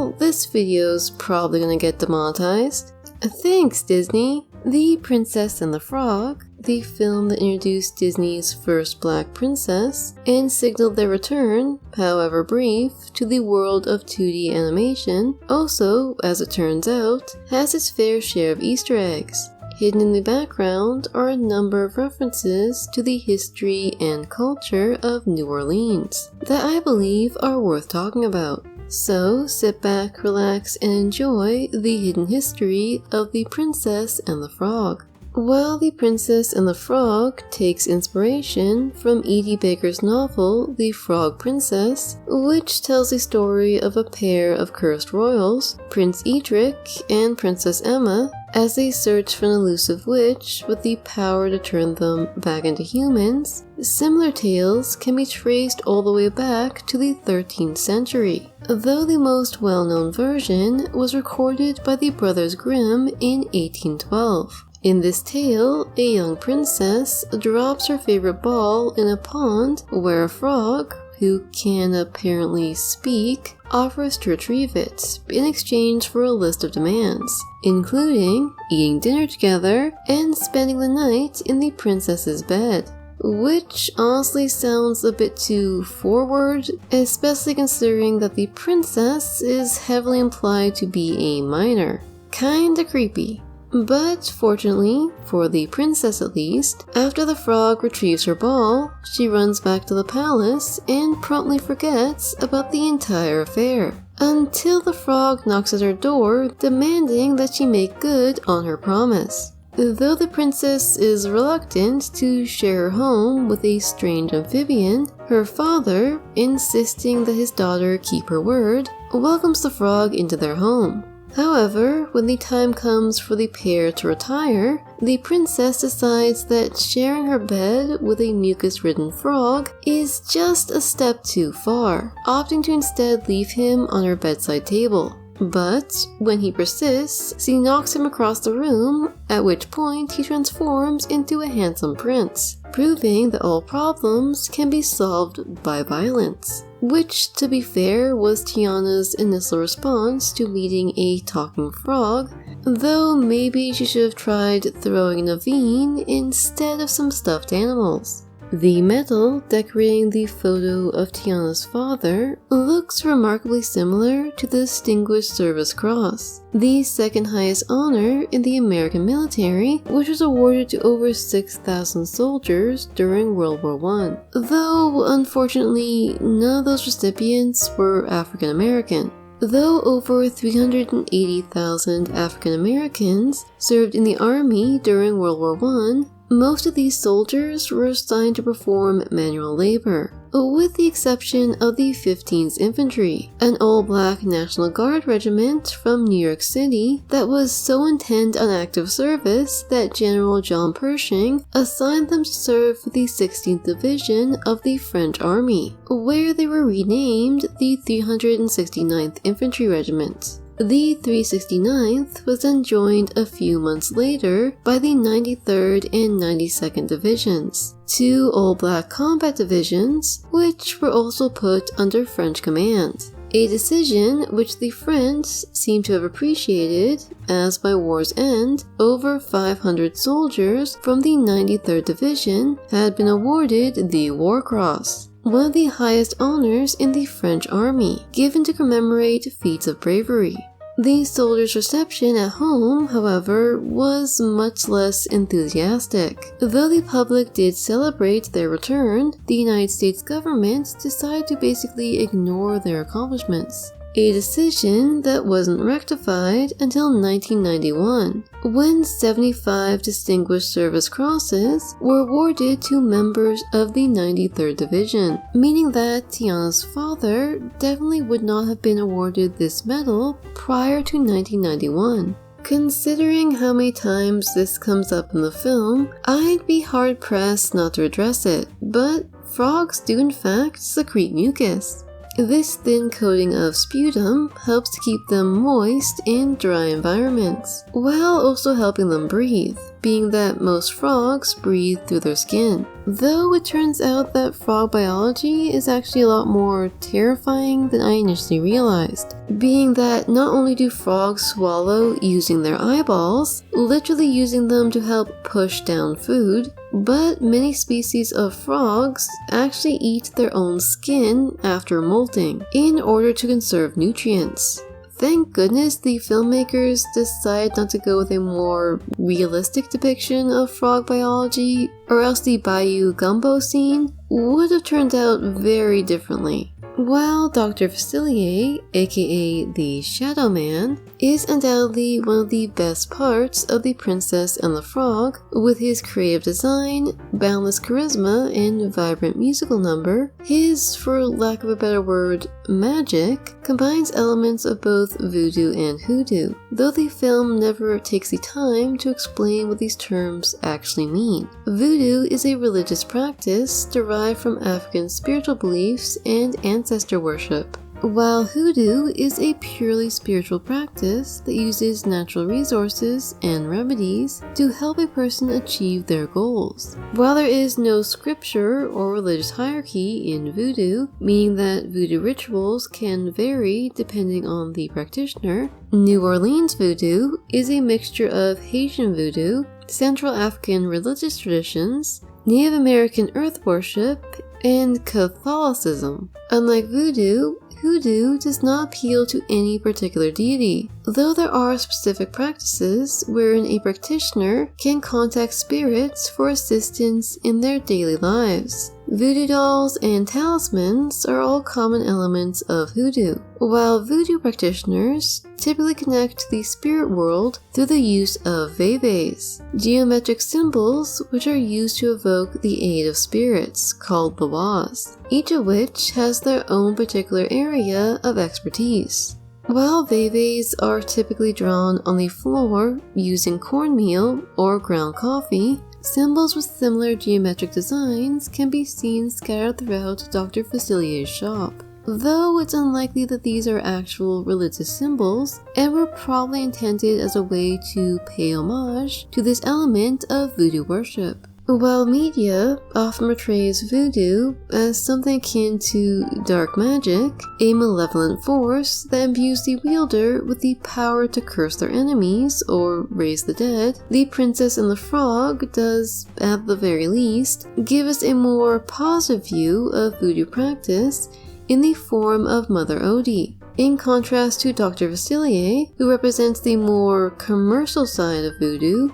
well, this video's probably gonna get demonetized. Thanks, Disney. The Princess and the Frog, the film that introduced Disney's first black princess and signaled their return, however brief, to the world of 2D animation, also, as it turns out, has its fair share of Easter eggs. Hidden in the background are a number of references to the history and culture of New Orleans that I believe are worth talking about. So sit back, relax, and enjoy the hidden history of The Princess and the Frog. While The Princess and the Frog takes inspiration from E.D. Baker's novel The Frog Princess, which tells the story of a pair of cursed royals, Prince Edric and Princess Emma, as they search for an elusive witch with the power to turn them back into humans, similar tales can be traced all the way back to the 13th century, though the most well-known version was recorded by the Brothers Grimm in 1812. In this tale, a young princess drops her favorite ball in a pond where a frog, who can apparently speak, offers to retrieve it in exchange for a list of demands, including eating dinner together and spending the night in the princess's bed. Which honestly sounds a bit too forward, especially considering that the princess is heavily implied to be a minor. Kinda creepy. But fortunately, for the princess at least, after the frog retrieves her ball, she runs back to the palace and promptly forgets about the entire affair, until the frog knocks at her door demanding that she make good on her promise. Though the princess is reluctant to share her home with a strange amphibian, her father, insisting that his daughter keep her word, welcomes the frog into their home. However, when the time comes for the pair to retire, the princess decides that sharing her bed with a mucus-ridden frog is just a step too far, opting to instead leave him on her bedside table. But when he persists, she knocks him across the room, at which point he transforms into a handsome prince, proving that all problems can be solved by violence. Which, to be fair, was Tiana's initial response to meeting a talking frog, though maybe she should have tried throwing Naveen instead of some stuffed animals. The medal decorating the photo of Tiana's father looks remarkably similar to the Distinguished Service Cross, the second highest honor in the American military, which was awarded to over 6,000 soldiers during World War I, though unfortunately none of those recipients were African American. Though over 380,000 African Americans served in the Army during World War I, most of these soldiers were assigned to perform manual labor, with the exception of the 15th Infantry, an all-black National Guard regiment from New York City that was so intent on active service that General John Pershing assigned them to serve for the 16th Division of the French Army, where they were renamed the 369th Infantry Regiment. The 369th was then joined a few months later by the 93rd and 92nd Divisions, two all-black combat divisions, which were also put under French command. A decision which the French seem to have appreciated, as by war's end, over 500 soldiers from the 93rd Division had been awarded the War Cross, one of the highest honors in the French army, given to commemorate feats of bravery. The soldiers' reception at home, however, was much less enthusiastic. Though the public did celebrate their return, the United States government decided to basically ignore their accomplishments. A decision that wasn't rectified until 1991, when 75 Distinguished Service Crosses were awarded to members of the 93rd Division, meaning that Tiana's father definitely would not have been awarded this medal prior to 1991. Considering how many times this comes up in the film, I'd be hard-pressed not to address it, but frogs do in fact secrete mucus. This thin coating of sputum helps to keep them moist in dry environments, while also helping them breathe, being that most frogs breathe through their skin. Though it turns out that frog biology is actually a lot more terrifying than I initially realized, being that not only do frogs swallow using their eyeballs, literally using them to help push down food, but many species of frogs actually eat their own skin after molting in order to conserve nutrients. Thank goodness the filmmakers decided not to go with a more realistic depiction of frog biology, or else the Bayou Gumbo scene would have turned out very differently. While Dr. Facilier, aka the Shadow Man, is undoubtedly one of the best parts of The Princess and the Frog, with his creative design, boundless charisma, and vibrant musical number, his, for lack of a better word, magic, combines elements of both voodoo and hoodoo, though the film never takes the time to explain what these terms actually mean. Voodoo is a religious practice derived from African spiritual beliefs and ancestor worship, while hoodoo is a purely spiritual practice that uses natural resources and remedies to help a person achieve their goals. While there is no scripture or religious hierarchy in voodoo, meaning that voodoo rituals can vary depending on the practitioner, New Orleans voodoo is a mixture of Haitian voodoo, Central African religious traditions, Native American earth worship, and Catholicism. Unlike voodoo, hoodoo does not appeal to any particular deity, though there are specific practices wherein a practitioner can contact spirits for assistance in their daily lives. Voodoo dolls and talismans are all common elements of hoodoo, while voodoo practitioners typically connect to the spirit world through the use of veves, geometric symbols which are used to evoke the aid of spirits, called the was, each of which has their own particular area of expertise. While veves are typically drawn on the floor using cornmeal or ground coffee, symbols with similar geometric designs can be seen scattered throughout Dr. Facilier's shop, though it's unlikely that these are actual religious symbols and were probably intended as a way to pay homage to this element of voodoo worship. While media often portrays voodoo as something akin to dark magic, a malevolent force that imbues the wielder with the power to curse their enemies or raise the dead, The Princess and the Frog does, at the very least, give us a more positive view of voodoo practice in the form of Mother Odie. In contrast to Dr. Facilier, who represents the more commercial side of voodoo,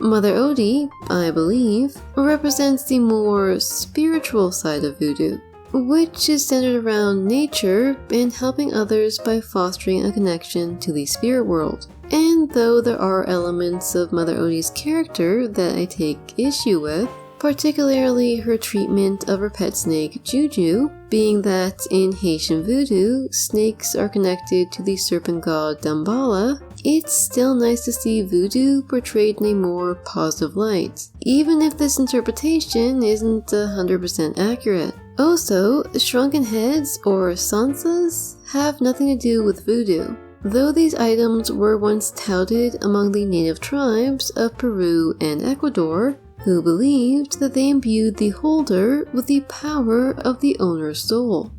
Mother Odie, I believe, represents the more spiritual side of voodoo, which is centered around nature and helping others by fostering a connection to the spirit world. And though there are elements of Mother Odie's character that I take issue with, particularly her treatment of her pet snake Juju, being that in Haitian voodoo, snakes are connected to the serpent god Damballa, it's still nice to see voodoo portrayed in a more positive light, even if this interpretation isn't 100% accurate. Also, shrunken heads, or sansas, have nothing to do with voodoo, though these items were once touted among the native tribes of Peru and Ecuador, who believed that they imbued the holder with the power of the owner's soul.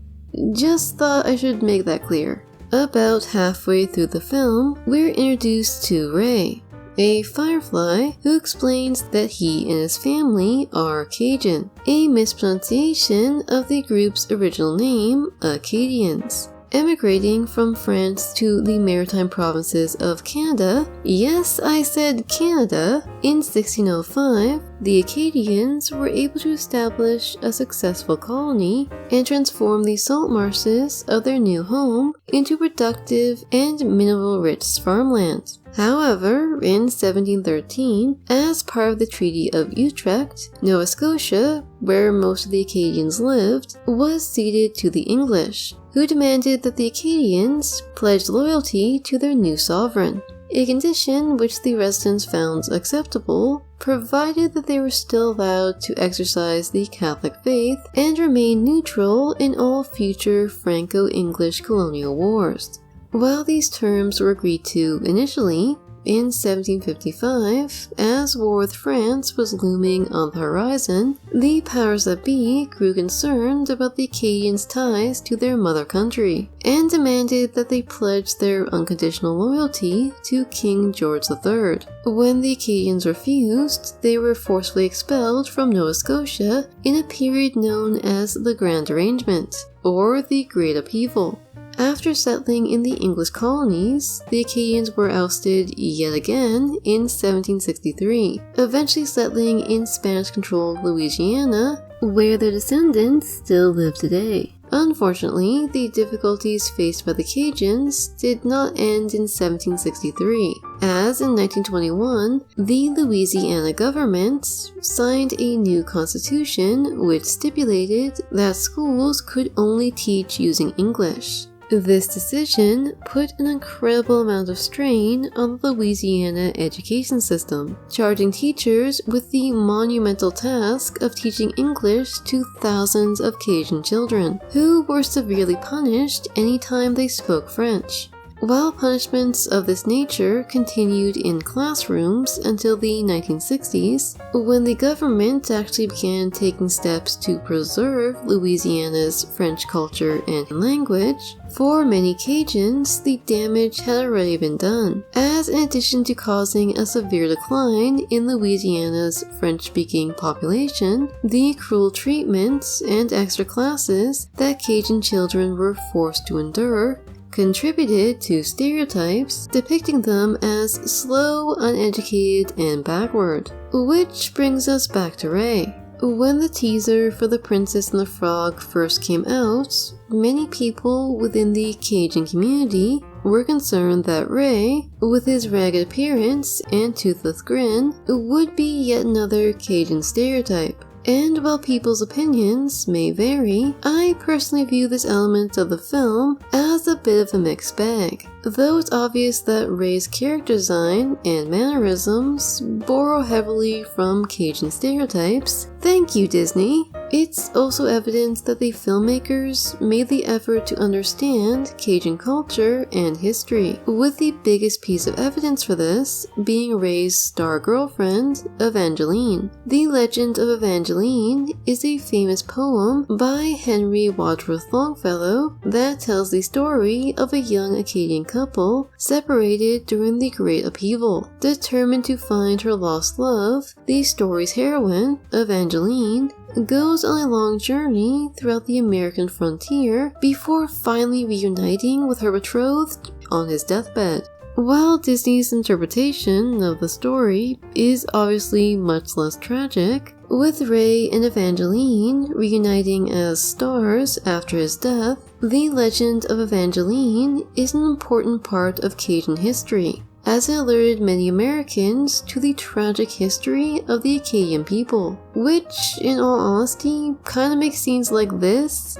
Just thought I should make that clear. About halfway through the film, we're introduced to Ray, a firefly who explains that he and his family are Cajun, a mispronunciation of the group's original name, Acadians. Emigrating from France to the maritime provinces of Canada, yes, I said Canada, in 1605, the Acadians were able to establish a successful colony and transform the salt marshes of their new home into productive and mineral-rich farmland. However, in 1713, as part of the Treaty of Utrecht, Nova Scotia, where most of the Acadians lived, was ceded to the English, who demanded that the Acadians pledge loyalty to their new sovereign, a condition which the residents found acceptable, provided that they were still allowed to exercise the Catholic faith and remain neutral in all future Franco-English colonial wars. While these terms were agreed to initially, in 1755, as war with France was looming on the horizon, the powers that be grew concerned about the Acadians' ties to their mother country, and demanded that they pledge their unconditional loyalty to King George III. When the Acadians refused, they were forcefully expelled from Nova Scotia in a period known as the Grand Arrangement, or the Great Upheaval. After settling in the English colonies, the Acadians were ousted yet again in 1763, eventually settling in Spanish-controlled Louisiana, where their descendants still live today. Unfortunately, the difficulties faced by the Cajuns did not end in 1763, as in 1921, the Louisiana government signed a new constitution which stipulated that schools could only teach using English. This decision put an incredible amount of strain on the Louisiana education system, charging teachers with the monumental task of teaching English to thousands of Cajun children, who were severely punished anytime they spoke French. While punishments of this nature continued in classrooms until the 1960s, when the government actually began taking steps to preserve Louisiana's French culture and language, for many Cajuns, the damage had already been done, as in addition to causing a severe decline in Louisiana's French-speaking population, the cruel treatment and extra classes that Cajun children were forced to endure contributed to stereotypes depicting them as slow, uneducated, and backward. Which brings us back to Ray. When the teaser for The Princess and the Frog first came out, many people within the Cajun community were concerned that Ray, with his ragged appearance and toothless grin, would be yet another Cajun stereotype. And while people's opinions may vary, I personally view this element of the film as a bit of a mixed bag. Though it's obvious that Ray's character design and mannerisms borrow heavily from Cajun stereotypes, thank you Disney, it's also evident that the filmmakers made the effort to understand Cajun culture and history, with the biggest piece of evidence for this being Ray's star girlfriend, Evangeline. The Legend of Evangeline is a famous poem by Henry Wadsworth Longfellow that tells the story of a young Acadian couple separated during the Great Upheaval. Determined to find her lost love, the story's heroine, Evangeline, goes on a long journey throughout the American frontier before finally reuniting with her betrothed on his deathbed. While Disney's interpretation of the story is obviously much less tragic, with Ray and Evangeline reuniting as stars after his death, the Legend of Evangeline is an important part of Cajun history, as it alerted many Americans to the tragic history of the Acadian people, which, in all honesty, kinda makes scenes like this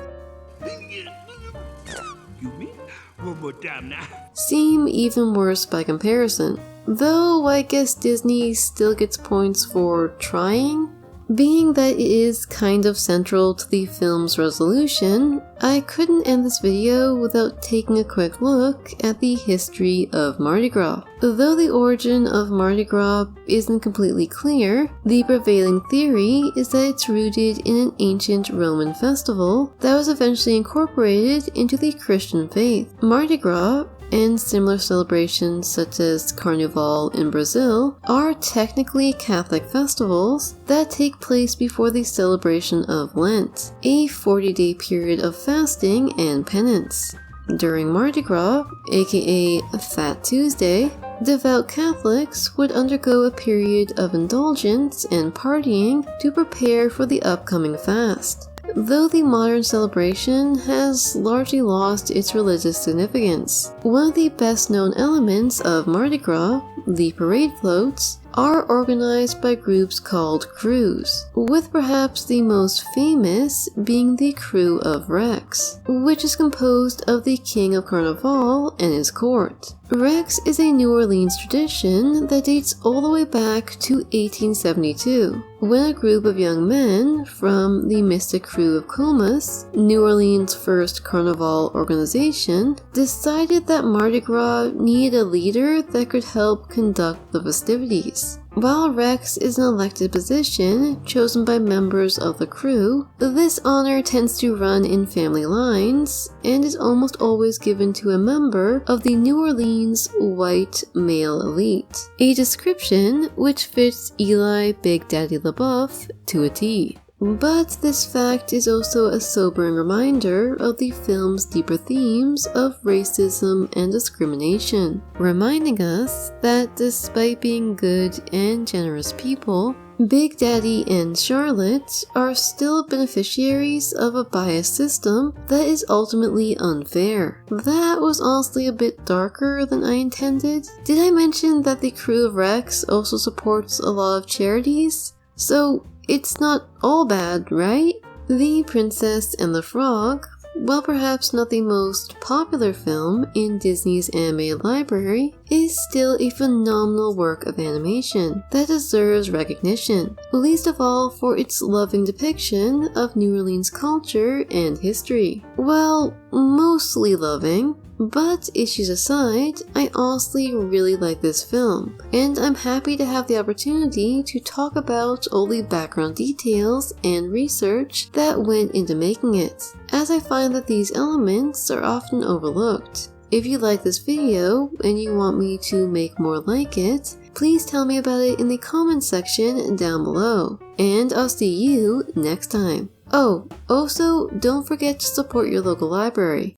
seem even worse by comparison. Though I guess Disney still gets points for trying. Being that it is kind of central to the film's resolution, I couldn't end this video without taking a quick look at the history of Mardi Gras. Though the origin of Mardi Gras isn't completely clear, the prevailing theory is that it's rooted in an ancient Roman festival that was eventually incorporated into the Christian faith. Mardi Gras and similar celebrations such as Carnival in Brazil are technically Catholic festivals that take place before the celebration of Lent, a 40-day period of fasting and penance. During Mardi Gras, aka Fat Tuesday, devout Catholics would undergo a period of indulgence and partying to prepare for the upcoming fast. Though the modern celebration has largely lost its religious significance, one of the best known elements of Mardi Gras, the parade floats, are organized by groups called crews, with perhaps the most famous being the Crew of Rex, which is composed of the King of Carnival and his court. Rex is a New Orleans tradition that dates all the way back to 1872, when a group of young men from the Mystic Crew of Comus, New Orleans' first carnival organization, decided that Mardi Gras needed a leader that could help conduct the festivities. While Rex is an elected position chosen by members of the crew, this honor tends to run in family lines and is almost always given to a member of the New Orleans white male elite, a description which fits Eli Big Daddy LaBeouf to a T. But this fact is also a sobering reminder of the film's deeper themes of racism and discrimination, reminding us that despite being good and generous people, Big Daddy and Charlotte are still beneficiaries of a biased system that is ultimately unfair. That was honestly a bit darker than I intended. Did I mention that the Crew of Rex also supports a lot of charities? So it's not all bad, right? The Princess and the Frog, while perhaps not the most popular film in Disney's animated library, is still a phenomenal work of animation that deserves recognition, least of all for its loving depiction of New Orleans culture and history. Well, mostly loving. But issues aside, I honestly really like this film, and I'm happy to have the opportunity to talk about all the background details and research that went into making it, as I find that these elements are often overlooked. If you like this video and you want me to make more like it, please tell me about it in the comments section down below, and I'll see you next time. Oh, also, don't forget to support your local library.